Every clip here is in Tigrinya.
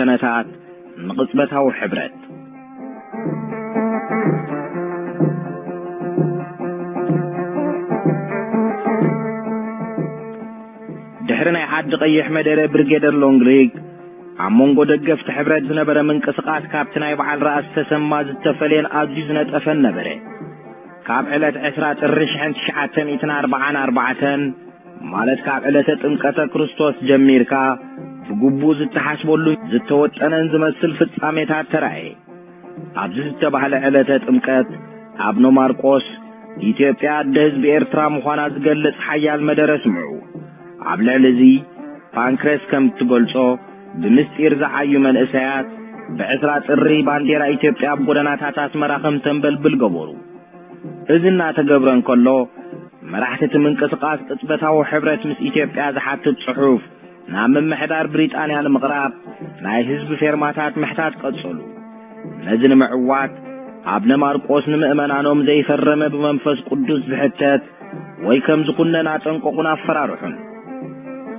سنتات نقصبتها وحبرت دحرنا يحد قيح مدرة برجدر لونغريك عمونغو دقفت حبرت زنبرة من قسقات كابتنا يبعال رأس تسمى زتفلين عزيزنا تفن نبرة كاب علت عسرات الرشحن تشعتن 44 مالت كاب علت تنقطة كريستوس جميركا بقبوز التحاسبولو زتوت أنا زمسل في التاميتات ترعي عبزز التبحل علت تنقط ابنو ماركوس إثيوبيا دهز بإرترا مخوانا زقلت حيال مدرس معو عبلا لزي بانكريس كم تقولشو بمستير زعايو من إسيات بعسرات الريبان ديرا إثيوبيا بقودنات تاسمراخم تنبل بالقبورو إذننا تقبرن كله مراحتة من قسقاس تثبتها وحبرت مس إثيوبيا زحات الصحوف نعم محدار بريطانيا المغرب ناي حزب فيرماتات محتاج قصلو نزن معوات ابن مارقوس نمأمنانهم زي فرم بمنفس قدوس بحتات ويكم زقننا تنققنا فرارحن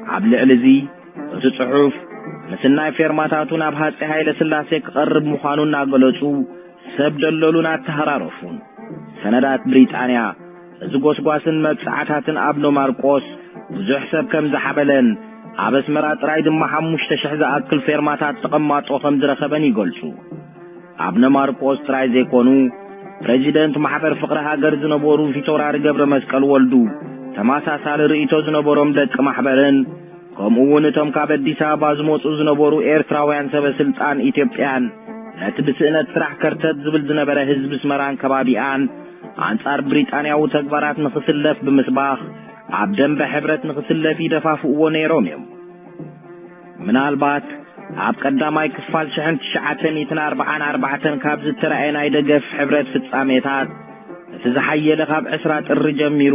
عبل علزي الصحوف مسنا فيرماتاتنا بهاتي هايل سلاسي قرب مخانونا قلصو سبدللونا تهرارفون سندات بريطانيا زغوس غواسن مبصعاتن ابنو مارقوس بزح سب كم زحبلن ابس مرات رايد ما 5000 زاكل فيرماتات تقماطو خم زرخبن يقولشو ابن مارقوس تراي زيكونو بريزيدنت محبر فقره هاجر زنبورو فيتورار قبر مسقل ولدو تماساسال رئيتو زنبوروم دق محبرن كمون تم كابديسا بازموصو زنبورو ايرتراويان سبسلطان ايثيوبيان نتبسنت فرح كرتت زبل زنبره حزب سمران كبابيان አንጻር ብሪጣንያው ተግባራት ንخسلف بمسباخ عبدن بحبرت ንخسلف يدفافو نيروم ምናልባት አብ ቀዳማይ ክፋል ሸህን 1944 ካብዝ ተራእና ይደገፍ ሕብረት ፍጻሜታት ተዘሐየለ ካብ 10 ጥር ጀሚሩ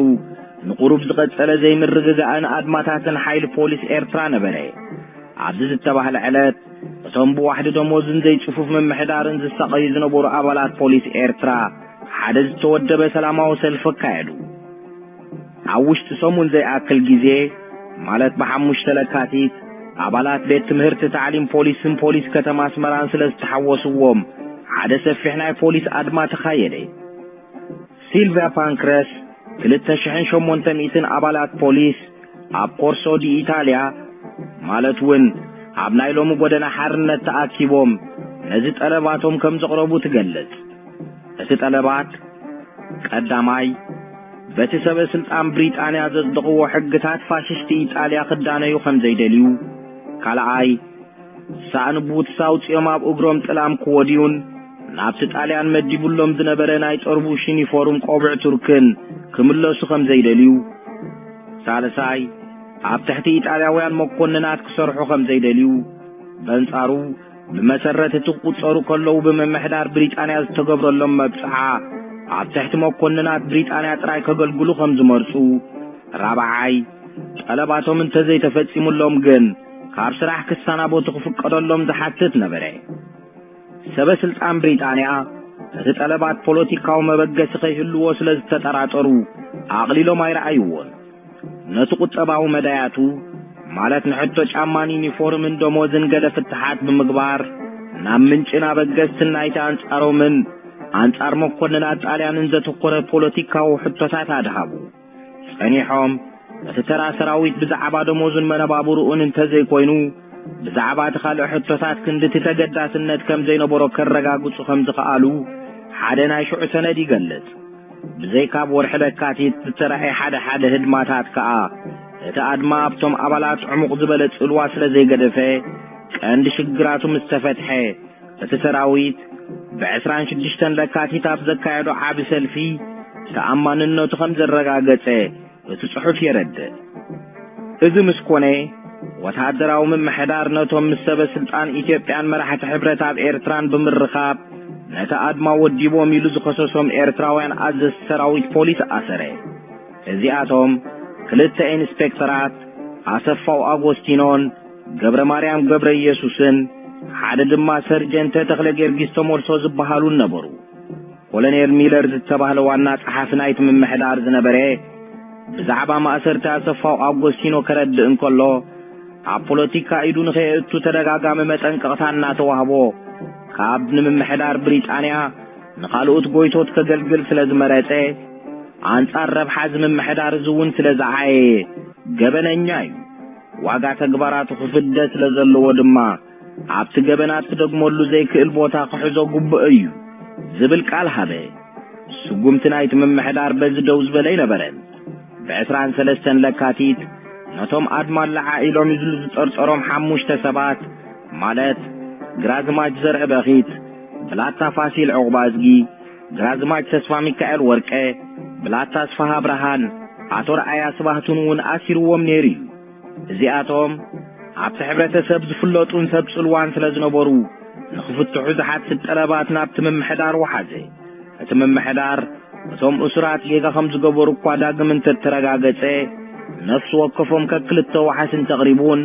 ንቁሩብ ዝቀጸለ ዘይምርግጋን አድማታትን ኃይል ፖሊስ ኤርትራ ነበረ አብዝ ተባህለ ዕለት እቶም በዋሕድ ደሞዝን ዘይጽፉፍ መምሕዳርን ዝሰቀይ ዝነበሩ አባላት ፖሊስ ኤርትራ حدث تودب سلاماو سلف كايدو عوشت سمون زي اكل جيزي مالت بحموش تلكاتيت عبالات بيت تمهرت تعليم بوليس كتماس مران سلس تحوصوهم حدث فيحنا بوليس ادما تخيلي سيلفيا بانكريس كلتا شحن شمون تميتن عبالات بوليس عب قرصو دي ايطاليا مالت ون عبنايلو مقودنا حرنة تاكيبهم نزت ألباتهم كم زقربو تقلت استطلبات قداماي بتسبب سلطان بريطانيا زدقوا حقتات فاششتي إيطاليا خدانيو خم زيدليو كالاي سانبوت ساوت يماب اغروم تلام كوديون نابس إيطاليان مديبولهم زنبرناي تربو شينيفورم قوبع تركن كملوسو خم زيدليو سالساي اب تحت إيطالياويان مكوننات كسرحو خم زيدليو بنصارو بمسرت تقصروا كلو بمحدار بريطانيا استغبر لهم مبصعا عب تحت مكوننات بريطانيا تراي كغلغلو خمز مرسو رابعاي طلباتهم انتزي تفصيموا لهم جن كار سراح كسانا بو تخفقدوا لهم زحاتت نبره سبب سلطان بريطانيا تطلبات بوليتيكاو مبغس خيلو سلاز تطراطرو اقليلو ما يرايون نتقطباو مداياتو مالت نحطو ጫማን ዩኒፎርምን ደሞዝን ገደፍ ተሐት በመግባር ናምንጭና በገስትና አንጻሮምን አንጻር መኮንናት ጣሊያንን ዘተኮረ ፖለቲካው ሕቶታት አድሃቡ ጸኒሖም ተተራ ሰራዊት ብዛዕባ ደሞዝን መነባብሩን እንተዘይ ኮይኑ ብዛዕባ ተኻለ ሕቶታት ክንድት ተገዳስነት ከም ዘይነበሮ ከረጋግጹ ከም ዝኸአሉ ሓደ ናይ ሽዑ ሰነድ ይገልጽ ብዘይ ካብ ወርሕ ለካቲት ተራይ ሓደ ህድማታት ከአ ተአድማ አብቶም አባላት ዕሙቅ ዝበለጽ ልዋስ ለዘይ ገደፈ ቀንድ ሽግራቱ መስተፈትሐ ተሰራዊት በ26 ለካቲት አብዘካየዶ ዓብ ሰልፊ ተአማንነቱ ከም ዘረጋገጸ ጽሑፍ ይረድ እዚ ምስኮነ ወታደራው መምሕዳር ነቶም ሰበ ስልጣን ኢትዮጵያን መራሕቲ ሕብረት አብ ኤርትራን ብምርኻብ ነተአድማ ወዲቦም ይሉ ዝኸሰሶም ኤርትራውያን አዘዝ ሰራዊት ፖሊስ አሰረ እዚአቶም ክልተ ኢንስፔክተራት አሰፋው አጎስቲኖን ገብረ ማርያም ገብረ ኢየሱስን ሓደ ድማ ሰርጀንት ተክለ ጊዮርጊስ ተሞልሶ ዝበሃሉ ነበሩ ኮሎኔል ሚለር ዝተባህለ ዋና ጸሐፊ ናይት መምሕዳር ዝነበረ ብዛዕባ ማእሰርታ አሰፋው አጎስቲኖ ከረድ እንከሎ ፖለቲካ ኢዱን ኸይእቱ ተደጋጋሚ መጠንቀቕታና ተዋህቦ ካብ ንምምሕዳር ብሪጣንያ ንኻልኦት ጎይቶት ከገልግል ስለዝመረጸ አንጻር ረብሓ ዝምምሕዳር ዝውን ስለዝዓየ ገበነኛ እዩ ዋጋ ተግባራቱ ክፍደት ስለዘለዎ ድማ ኣብቲ ገበናት ደግሞሉ ዘይክእል ቦታ ክሕዞ ጉቡእ እዩ ዝብል ቃል ሃበ ስጉምቲ ናይቲ ምምሕዳር በዚ ደው ዝበለ ይነበረን ብ23 ለካቲት ነቶም ኣድማላ ኢሎም ዝጠርጠሮም 5 ሰባት ማለት ግራዝማች ዘርአ በኺት ብላታ ፋሲል ዕቁባዝጊ ግራዝማች ተስፋ ሚካኤል ወርቀ ብላታ ስፋሃ ብርሃን ኣቶ ረኣያ ስባህቱን እውን ኣሲርዎም ነይሩ እዚኣቶም ኣብቲ ሕብረተሰብ ዝፍለጡን ሰብ ጽልዋን ስለዝነበሩ ንኽፍትሑ ዝሓትት ጠለባት ናብቲ ምምሕዳር ወሓዘ እቲ ምምሕዳር እቶም እስራት ጌጋ ከም ዝገበሩ እኳ ዳግም እንተተረጋገጸ ነፍሲ ወከፎም ከክልተ ወሓስን ተቕሪቡን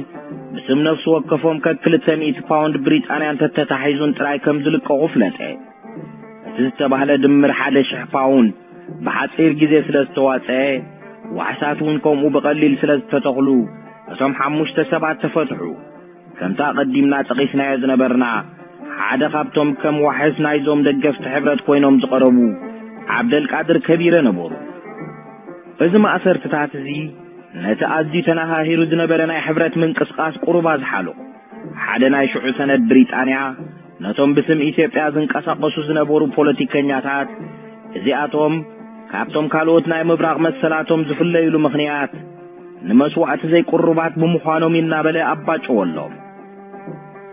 ብስም ነፍሲ ወከፎም ከ200 ፓውንድ ብሪጣንያ እንተተታሒዙን ጥራይ ከም ዝልቀቑ ፍለጠ እቲ ዝተባህለ ድምር 1,000 ፓውንድ ብሓፂር ግዜ ስለዝተዋፀአ ወሓሳት እውን ከምኡ ብቐሊል ስለዝተተኽሉ እቶም 5 ሰባት ተፈትሑ ከምታ ቀዲምና ጠቒስናዮ ዝነበርና ሓደ ካብቶም ከም ዋሕስ ናይዞም ደገፍቲ ሕብረት ኮይኖም ዝቐረቡ ዓብደልቃድር ከቢረ ነበሩ እዚ ማእሰርትታት እዚ ነቲ ኣዝዩ ተነሃሂሩ ዝነበረ ናይ ሕብረት ምንቅስቃስ ቁሩባ ዝሓሎ ሓደ ናይ ሽዑ ሰነድ ብሪጣንያ ነቶም ብስም ኢትዮጵያ ዝንቀሳቐሱ ዝነበሩ ፖለቲከኛታት እዚኣቶም ካብቶም ካልኦት ናይ ምብራቕ መሰላቶም ዝፍለይሉ ምኽንያት ንመስዋዕቲ ዘይቁርባት ብምዃኖም ይናበለ ኣባጭወሎም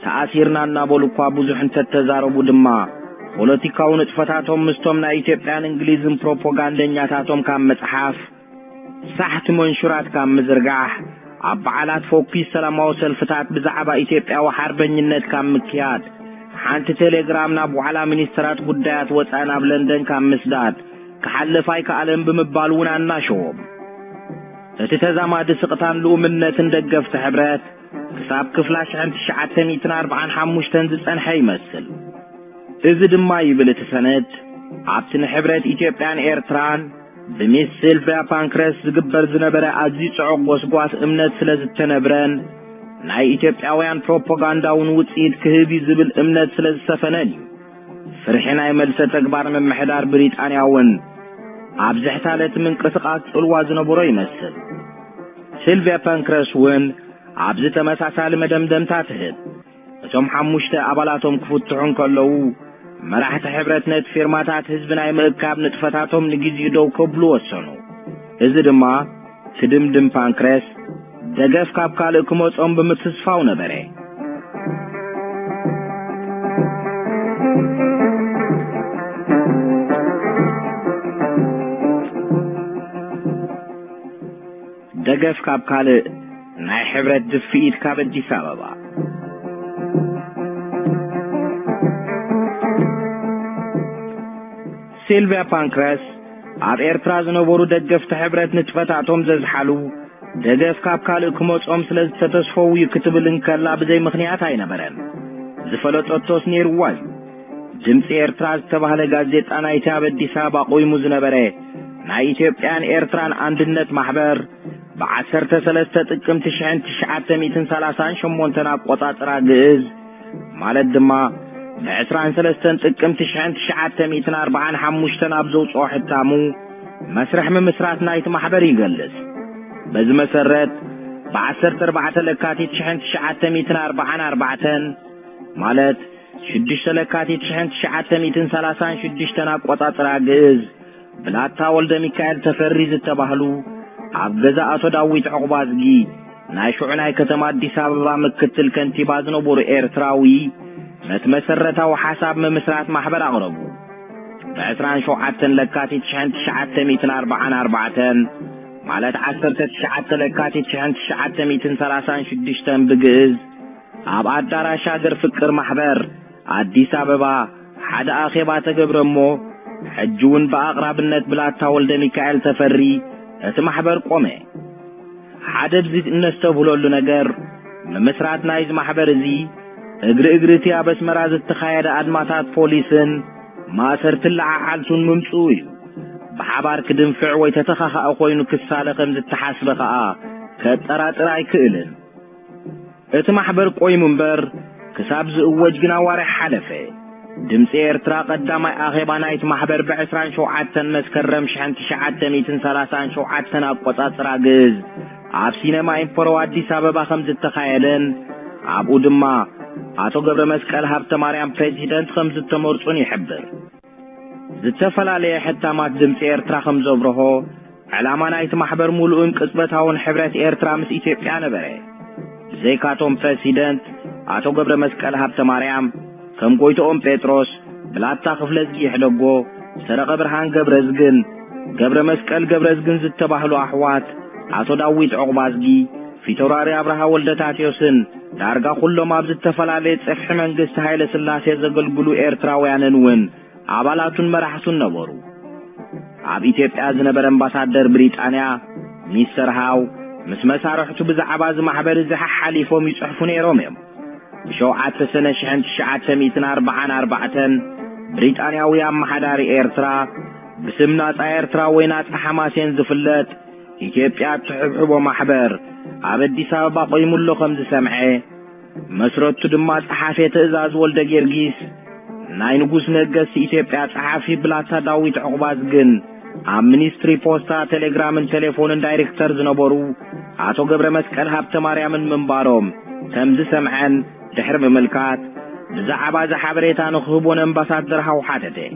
ተኣሲርና እናበሉ እኳ ብዙሕ እንተተዛረቡ ድማ ፖለቲካዊ ንጥፈታቶም ምስቶም ናይ ኢትዮጵያን እንግሊዝን ፕሮፓጋንደኛታቶም ካብ መጽሓፍ ሳሕቲ መንሹራት ካብ ምዝርጋሕ ኣብ በዓላት ፎኪስ ሰላማዊ ሰልፍታት ብዛዕባ ኢትዮጵያዊ ሓርበኝነት ካብ ምክያድ ሓንቲ ቴሌግራም ናብ ዋዕላ ሚኒስትራት ጉዳያት ወፃኢ ናብ ለንደን ካብ ምስዳድ ክሓልፍ ኣይከኣለን ብምባል እውን ኣናሸዎም እቲ ተዛማዲ ስቕታን ልኡምነትን ደገፍቲ ሕብረት ክሳብ ክፍላሽ 1945 ዝጸንሐ ይመስል እዚ ድማ ይብል እቲ ሰነድ ኣብቲ ንሕብረት ኢትዮጵያን ኤርትራን ብሚስ ሲልቪያ ፓንክረስ ዝግበር ዝነበረ ኣዝዩ ጽዑቕ ጎስጓስ እምነት ስለዝተነብረን ናይ ኢትዮጵያውያን ፕሮፓጋንዳውን ውፅኢት ክህብ ዝብል እምነት ስለዝሰፈነን እዩ ፍርሒ ናይ መልሰ ተግባር ምምሕዳር ብሪጣንያውን ኣብ ዝሕታለት ምንቅስቓስ ጽልዋ ዝነበሮ ይመስል ሲልቪያ ፓንክረስ እውን ኣብዚ ተመሳሳሊ መደምደምታ ትህብ እቶም 5 ኣባላቶም ክፍትሑን ከለዉ መራሕቲ ሕብረት ነቲ ፊርማታት ህዝቢ ናይ ምእካብ ንጥፈታቶም ንግዚኡ ደው ከብሉ ወሰኑ እዚ ድማ ትድምድም ፓንክረስ ደገፍ ካብ ካልእ ክመጾም ብምትስፋው ነበረ ደገፍ ካብ ካልእ ናይ ሕብረት ድፍኢት ካብ አዲስ አበባ ሲልቪያ ፓንክረስ ኣብ ኤርትራ ዝነበሩ ደገፍቲ ሕብረት ንጥፈታቶም ዘዝሓሉ ደገፍ ካብ ካልእ ክመጾም ስለዝተተስፈው ይክትብልን ከላ ብዘይ ምኽንያት ኣይነበረን ዝፈለጦቶስ ነይሩዋ ድምፂ ኤርትራ ዝተባህለ ጋዜጣ ናይቲ ኣብ አዲስ አበባ ቆይሙ ዝነበረ ናይ ኢትዮጵያን ኤርትራን አንድነት ማሕበር ب13 ጥቅምት 1938 አቆጣጠር ግዕዝ ማለት ድማ ب23 ጥቅምት 1945 አብዘውጾ ሕታሙ መስርሕ ምምስራት ናይቲ ማሕበር ይገልጽ በዚህ መሰረት ب14 ለካቲት 1944 ማለት 6 ለካቲት 1936 አቆጣጠር ግዕዝ ብላታ ወልደ ሚካኤል ተፈሪ ዝተባህሉ ኣብ ገዛ አቶ ዳዊት ዕቁባዝጊ ናይ ሹዕናይ ከተማ አዲስ አበባ ምክትል ከንቲባ ዝነበሩ ኤርትራዊ ነቲ መሰረታዊ ሓሳብ ምምስራት ማሕበር አቅረቡ ب27 ለካቲት 1944 ማለት 19 ለካቲት 1936 ብግዕዝ ኣብ አዳራሽ አገር ፍቅር ማሕበር አዲስ አበባ ሓደ አኼባ ተገብረሞ ሕጅውን በአቅራብነት ብላታ ወልደ ሚካኤል ተፈሪ እቲ ማሕበር ቆመ ሓደ ብዚ እነስተብለሉ ነገር ምምስራት ናይዝ ማሕበር እዚ እግሪ አበስመራ ዝተኻየደ አድማታት ፖሊስን ማሰርትን ለዓዓልቱን ምምፁ እዩ ብሓባር ክድንፍዕ ወይ ተተኻኸ ኮይኑ ክሳለ ከም ዝተሓስበ ከዓ ከጠራጥር ኣይክእልን اتمحبر قوي منبر كساب زقوج جناواري حلفه دمس إيرترا قدامي أخيبانا يتمحبر بعسران شوعاتن مسكرم شحن تشعات ميتن سلاسان شوعاتن أبقصات راقز عب سينما إنفرو عدي ساببا خمز التخيلن عب أدما عطو قبر مسكال هابت ماريان بريزيدنت خمز التمرسون يحبر زتفل عليه حتى ما دمس إيرترا خمز أبرهو علامانا يتمحبر مولوين كسبتاون حبرات إيرترا مس إثيوبيا نبره زي كاتون بريزيدنت عطو قبر مسكال هابت ماريان كم قويتو بيتروس بلاتا خفلزجي حدقو سرق برهان قبرزقن قبر مسكال قبرزقن زتباهلو أحوات عطو داويت عقبازجي في توراري أبرها ولدتاتيوسن دارقا كله ما بزتفلالي تسفح منقست هايل سلاسي زقلقلو إيرتراوياننون عبالاتون مرحسون نبورو عب إثيوبيا زنبر امباسادر بريطانيا ميستر هاو مسارحتو بزعباز محبر زحا حاليفو يصحفون يروميم بشوعات سنة شحن تشعات ميتن 44 بريطانياوي محداري إيرترا بسمنات إيرترا وينات حماسين زفلت إثيوبيا تحبحبو محبر عبدي سابقا قيمولو خمز سمعي مسروتو دمات صحافي تأزاز ولد جيرجيس ناي نقوس نقس إثيوبيا صحافي بلاتا داويت عقبازقن عم منيستري بوستا تليجرامن تليفونن دايركترز نبورو عطو قبر مسكال هابت ماريامن منباروم كمز سمعن دحر بملكات بزعبا زحابريتا نخبون امباسادر هاو حاتته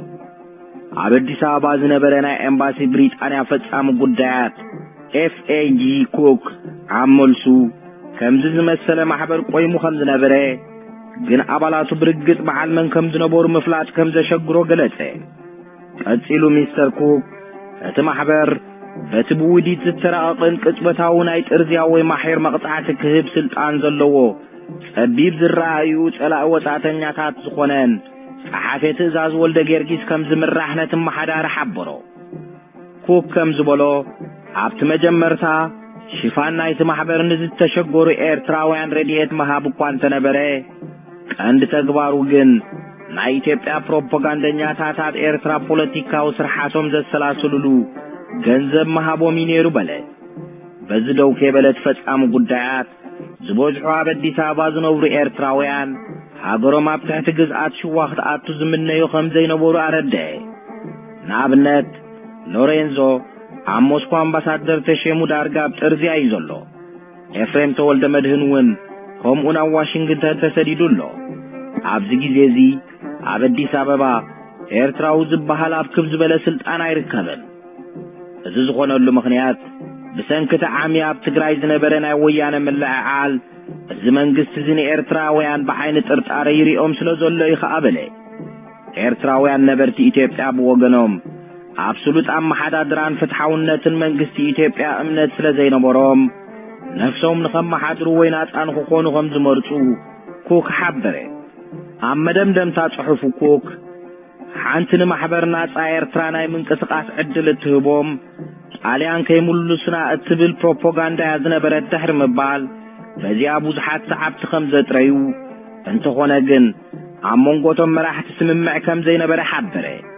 عبدي سابا زنبرنا امباسي بريطانيا فتسام قدات FAG كوك عملسو كمز زمسل محبر قويمو خمز نبره جن أبالاتو برقت بعلمن كمز نبور مفلات كمز شقرو قلته اتسيلو ميستر كوك اتمحبر فتبودي تتراقن كتبتاون ايت ارزياوي محير مقطعات كهب سلطان زلوو أبيب زرايو تلا وساعتنياتات زخونن صحافي تأزاز ولد جيرجيس كمز مرحنة محدار حبرو كوك كمز بلو عبت مجمرتا شفان نايت محبر نزد تشقورو إيرتراوين رديت مهابو قوانت نبره كاند تقبارو جن نايتي بتا بروباقاندنياتات إيرترا بوليتيكا وسرحاتهم زد سلاسلولو جنزب مهابو مينيرو بلد بزدو كيبلت فتقامو قدعات زبوزحو عبدي سابا زنوبرو إيرتراويان هاقرو ما بتحت قزعات شو وقت آتو زمنيو خمزي نبورو أرده نابنت لورينزو عموسكو امباسادر تشيمو دارقا بترزي ايزولو افريم تولد مدهنون هم اونا واشنطن تسديدولو عبزي زيزي عبدي ساببا إيرتراو زبحال عبكب زبالة سلطان ايركبن ازيز غونولو مخنيات بسنكت عامي عبتقراي زنبرنا ويانا من لعال الزمنقست زيني إيرتراويان بحين ترتاري ريقوم سلوزولو يخابلي إيرتراويان نبرتي إثيوبيا بوغنوم أبسولوت أم حدادران فتحاونة منقستي إثيوبيا أمنت سلزين بروم نفسهم نخم حدرو وينات أنخو خونهم زمرتو كوك حبري أم مدمدم تاتحفو كوك حانتن محبرنات إيرتراناي من كسقاس عدل تهبوم عليان كيمولو سنا اتبل بروباغاندا يزن برد دحر مبال فزي أبو زحات سعبت خمزة ريو انت خونقن عمونقوتم مراح تسممع كم زين بر حبري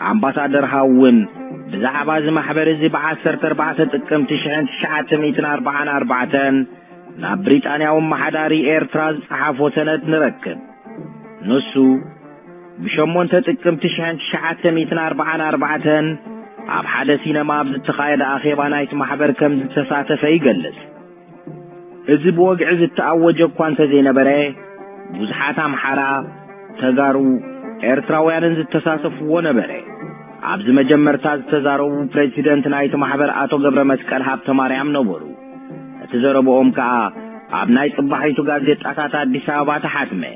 امباسادر هاون بزعبا زي محبر زي بعسر تربعة تقم تشعن تشعات ميتن 44 نا بريطانيا ومحداري إيرتراز صحافو سند نركب نسو بشمون تقم تشعن تشعات ميتن 44 عب حدا سينما بزتخايد أخيبا نايت محبر كم زتساتف يقلس إذ بوقع زتأوج كوانت زين بري بزحات امحرا تغارو إيرتراويان زتساتف ونبري عبز مجمرتا زتزارو بريزيدنت نايت محبر آتو قبر مسكال هابت ماريام نبورو اتزاربو أمكا عب نايت بحيتو غازيت أساتا ديسابات حاتمي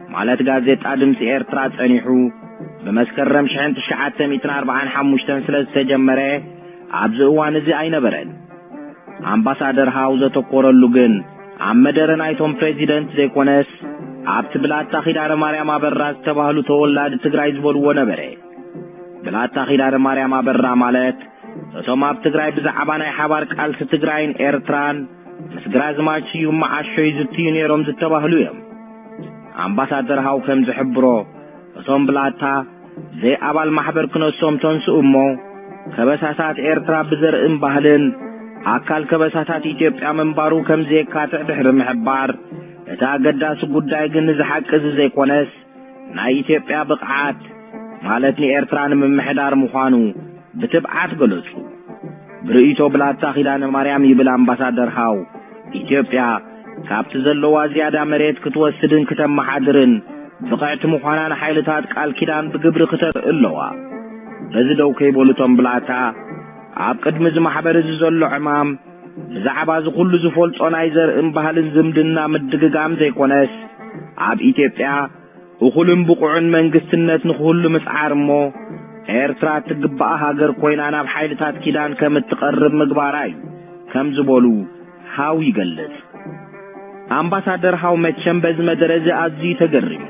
مالت غازيت آدمس إيرترات أنيحو بمسكرم شحن تشعات 245 سلز تجمره عبز اوان زي اي نبرد امباسادر هاوزة تقورلو جن عم مدرن ايتون بريزيدنت زي كونس عبت بلاتا خيدار ماريام عبراز تباهلو تولاد تقراي زبولو نبره بلاتا خيدار ماريام عبرا مالت تسوم عب تقراي بزعباناي حبار قالس تقراين إيرتران مسقراز ماشي يوم معاشو يزتين يروم زتباهلو يم امباسادر هاو كم زحبرو تسوم بلاتا زي أبال محبر كنوسوم تنسو أمو كبساسات إيرترا بزر إمبهلن አካል ከበሳታት ኢትዮጵያ መንባሩ ከምዘ የካትዕ ድሕሪ ምሕባር እታ ገዳስ ጉዳይ ግን ዝሓቅዝ ዘይኮነስ ናይ ኢትዮጵያ ብቕዓት ማለት ንኤርትራን ምምሕዳር ምዃኑ ብትብዓት ገለጹ። ብርእይቶ ብላታ ኺዳነ ማርያም ይብል አምባሳደር ሃው ኢትዮጵያ ካብቲ ዘለዋ ዝያዳ መሬት ክትወስድን ከተመሓድርን ብቕዕቲ ምዃናን ሓይልታት ቃል ኪዳን ብግብሪ ክተርኢ ኣለዋ። በዚ ደው ከይበሉቶም ብላታ ኣብ ቅድሚ ዝማሕበር እዚ ዘሎ ዕማም ብዛዕባ ዝኹሉ ዝፈልጦ ናይ ዘርእን ባህልን ዝምድና ምድግጋም ዘይኮነስ ኣብ ኢትዮጵያ እኹልን ብቑዕን መንግስትነት ንኽህሉ ምጽዓር እሞ ኤርትራ ትግባእ ሃገር ኮይና ናብ ሓይልታት ኪዳን ከም እትቐርብ ምግባራ እዩ ከም ዝበሉ ሃው ይገልጽ። አምባሳደር ሃው መቸም በዚ መደረጃ ኣዝዩ ተገሪሙ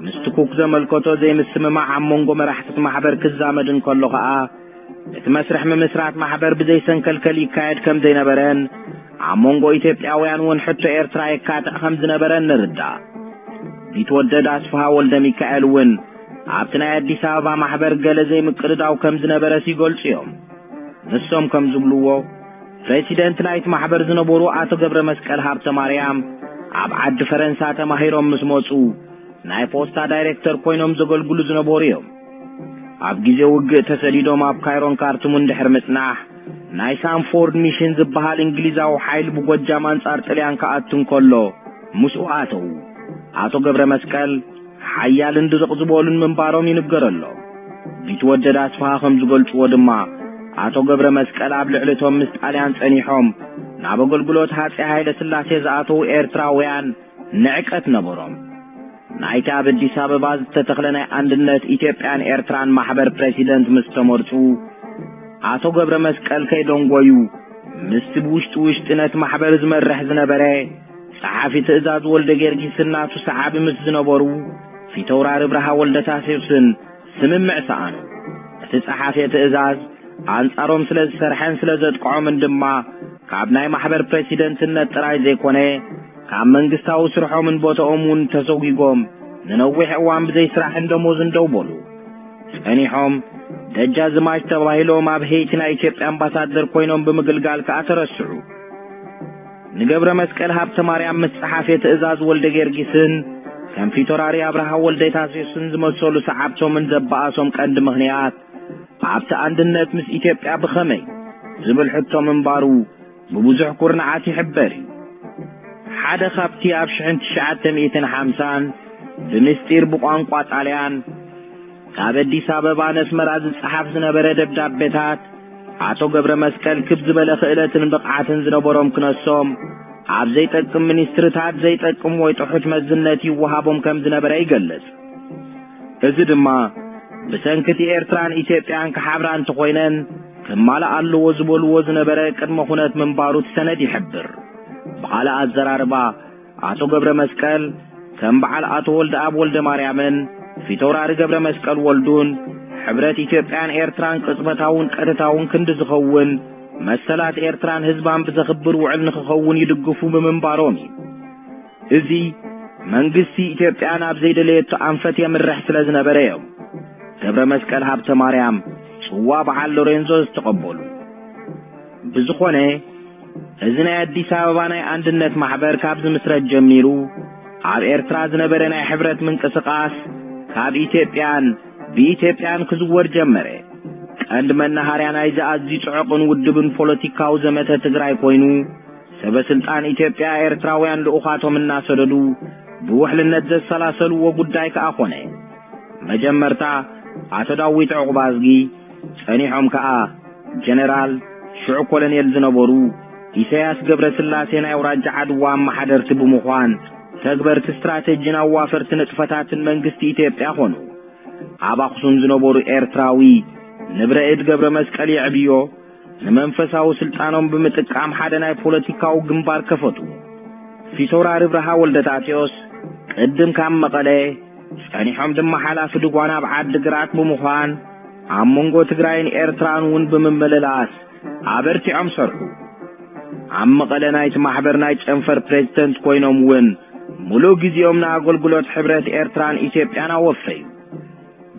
ምስትኩክ ዘመልከቶ ዘይምስምማዕ ኣብ መንጎ መራሕቲ ማሕበር ክዛመድን ከሎ ኸኣ እቲ መስርሕ ምምስራት ማሕበር ብዘይሰንከልከል ይካየድ ከም ዘይነበረን ኣብ መንጎ ኢትዮጵያውያን እውን ሕቶ ኤርትራ የካትዕ ከም ዝነበረን ንርዳእ። ቢትወደድ ኣስፋሃ ወልደ ሚካኤል እውን ኣብቲ ናይ አዲስ አበባ ማሕበር ገለ ዘይምቅድዳው ከም ዝነበረ ሲገልጹ እዮም። ንሶም ከም ዝብልዎ ፕሬሲደንት ናይቲ ማሕበር ዝነበሩ ኣቶ ገብረ መስቀል ሃብተ ማርያም ኣብ ዓዲ ፈረንሳ ተማሂሮም ምስ መጹ ናይ ፖስታ ዳይሬክተር ኮይኖም ዘገልግሉ ዝነበሩ እዮም። ኣብ ግዜ ውግእ ተሰዲዶም ኣብ ካይሮን ካርቱምን ድሕሪ ምጽናሕ ናይ ሳንፎርድ ሚሽን ዝበሃል እንግሊዛዊ ሓይል ብጎጃም አንጻር ጣልያን ከኣቱን ከሎ ምስኡ ኣተው። ኣቶ ገብረ መስቀል ሓያል እንድርቕ ዝበሉን ምንባሮም ይንገረሎ። ቢትወደድ ኣስፋሃ ከም ዝገልጽዎ ድማ ኣቶ ገብረ መስቀል ኣብ ልዕልቶም ምስ ጣልያን ጸኒሖም ናብ ኣገልግሎት ሃፀይ ሃይለ ሥላሴ ዝኣተው ኤርትራውያን ንዕቀት ነበሮም። ናይቲ ኣብ አዲስ አበባ ዝተተኽለ ናይ አንድነት ኢትዮጵያን ኤርትራን ማሕበር ፕሬሲደንት ምስ ተመርጹ ኣቶ ገብረ መስቀል ከይደንጎዩ ምስቲ ውሽጢ ነቲ ማሕበር ዝመርሕ ዝነበረ ጸሓፊ ትእዛዝ ወልደ ጊዮርጊስ እናቱ ሰዓቢ ምስ ዝነበሩ ፊተውራሪ ብርሃ ወልደ ታሲዮስን ስምምዕ ሰኣኑ። እቲ ጸሓፊ ትእዛዝ አንጻሮም ስለ ዝሰርሐን ስለ ዘጥቅዖምን ድማ ካብ ናይ ማሕበር ፕሬሲደንትነት ጥራይ ዘይኮነ ካብ መንግስታዊ ስርሖምን ቦታኦምን ተሰጉጎም ንነዊሕ እዋን ብዘይስራሕ ደሞዝ እንደውበሉ ጸኒሖም ደጃዝማች ተባሂሎም ኣብ ሄይቲ ናይ ኢትዮጵያ አምባሳደር ኮይኖም ብምግልጋል ከኣተረስዑ። ንገብረ መስቀል ሃብተ ማርያም ምስ ጸሓፊ ትእዛዝ ወልደ ጊዮርጊስን ከም ፊተውራሪ አብርሃ ወልደ ታሲዮስን ዝመሰሉ ሰዓብቶምን ዘባኣሶም ቀንዲ ምኽንያት ኣብቲ አንድነት ምስ ኢትዮጵያ ብኸመይ ዝብል ሕቶ ምንባሩ ብብዙሕ ኩርናዓት ይሕበር እዩ። ሓደ ካብቲ ኣብ 1950 ብምስጢር ብቋንቋ ጣልያን ካብ አዲስ አበባ ነስመራ ዝጸሓፍ ዝነበረ ደብዳቤታት ኣቶ ገብረ መስቀል ክብ ዝበለ ክእለትን ብቕዓትን ዝነበሮም ክነሶም ኣብ ዘይጠቅም ሚኒስትርታት ዘይጠቅም ወይ ጥሑት መዝነት ይወሃቦም ከም ዝነበረ ይገልጽ። እዚ ድማ ብሰንኪቲ ኤርትራን ኢትዮጵያን ከሓብራን ተኾይነን ክማልእ ኣለዎ ዝበልዎ ዝነበረ ቅድመ ኩነት ምንባሩ ሰነድ ይሕብር። በኋላ አዘራርባ አቶ ገብረ መስቀል ከም በዓል አቶ ወልደ አብ ወልደ ማርያምን ፊተውራሪ ገብረ መስቀል ወልዱን ሕብረት ኢትዮጵያን ኤርትራን ቅጽበታውን ቀጥታውን ክንድ ዝኸውን መሰላት ኤርትራን ህዝባን ብዘኽብር ውዕል ንኽኸውን ይድግፉ ብምንባሮም እዚ መንግስቲ ኢትዮጵያን ኣብ ዘይደለየቱ አንፈት የምርሕ ስለ ዝነበረ እዮም ገብረ መስቀል ሃብተ ማርያም ጽዋ በዓል ሎሬንዞ ዝተቀበሉ። ብዝኾነ እዚ ናይ አዲስ አበባ ናይ አንድነት ማሕበር ካብ ዝምስረት ጀሚሩ ኣብ ኤርትራ ዝነበረ ናይ ሕብረት ምንቅስቃስ ካብ ኢትዮጵያን ክዝወር ጀመረ። ቀንዲ መናሃርያ ናይ ዝኣዝዩ ጽዑቕን ውድብን ፖለቲካዊ ዘመተ ትግራይ ኮይኑ ሰበስልጣን ኢትዮጵያ ኤርትራውያን ልኡኻቶም እናሰደዱ ብውሕልነት ዘሰላሰልዎ ጉዳይ ከኣ ኾነ። መጀመርታ ኣቶ ዳዊት ዕቁባዝጊ ጸኒሖም ከኣ ጀነራል ሽዑ ኮሎኔል ዝነበሩ ኢሳያስ ገብረ ስላሴ ናይ አውራጃ ዓድዋ ማሕደርቲ ብምዃን ተግበርቲ ስትራቴጂን ኣዋፈርቲ ንጥፈታትን መንግስቲ ኢትዮጵያ ኾኑ። ኣብ ኣኽሱም ዝነበሩ ኤርትራዊ ንብረኤድ ገብረ መስቀል ይዕብዮ ንመንፈሳዊ ስልጣኖም ብምጥቃም ሓደ ናይ ፖለቲካዊ ግንባር ከፈቱ። ፊተውራሪ ብርሃ ወልደ ታሲዮስ ቅድም ካብ መቐለ ጸኒሖም ድማ ሓላፊ ድጓና ኣብ ዓዲ ግራት ብምዃን ኣብ መንጎ ትግራይን ኤርትራን እውን ብምምልላስ ኣበርቲዖም ሰርሑ። ኣብ መቐለ ናይቲ ማሕበር ናይ ጨንፈር ፕሬዚደንት ኮይኖም እውን ሙሉእ ጊዜኦም ንኣገልግሎት ሕብረት ኤርትራን ኢትዮጵያን ኣወፈዩ።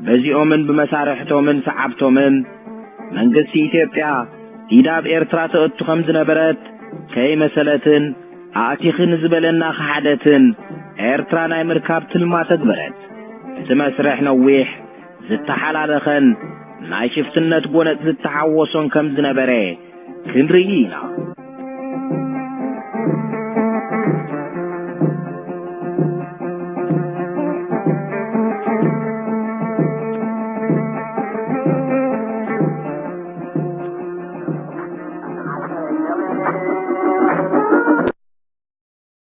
በዚኦምን ብመሳርሕቶምን ሰዓብቶምን መንግስቲ ኢትዮጵያ إيداب إرترا تأتو خمز نبرت كي مسألة آتيخن زبلنا خحدة إرترا ناي مركاب تلما تقبرت تمسرح نويح زت حلالخن ناي شفتنت بونت زت حوصن كمز نبره كنرينا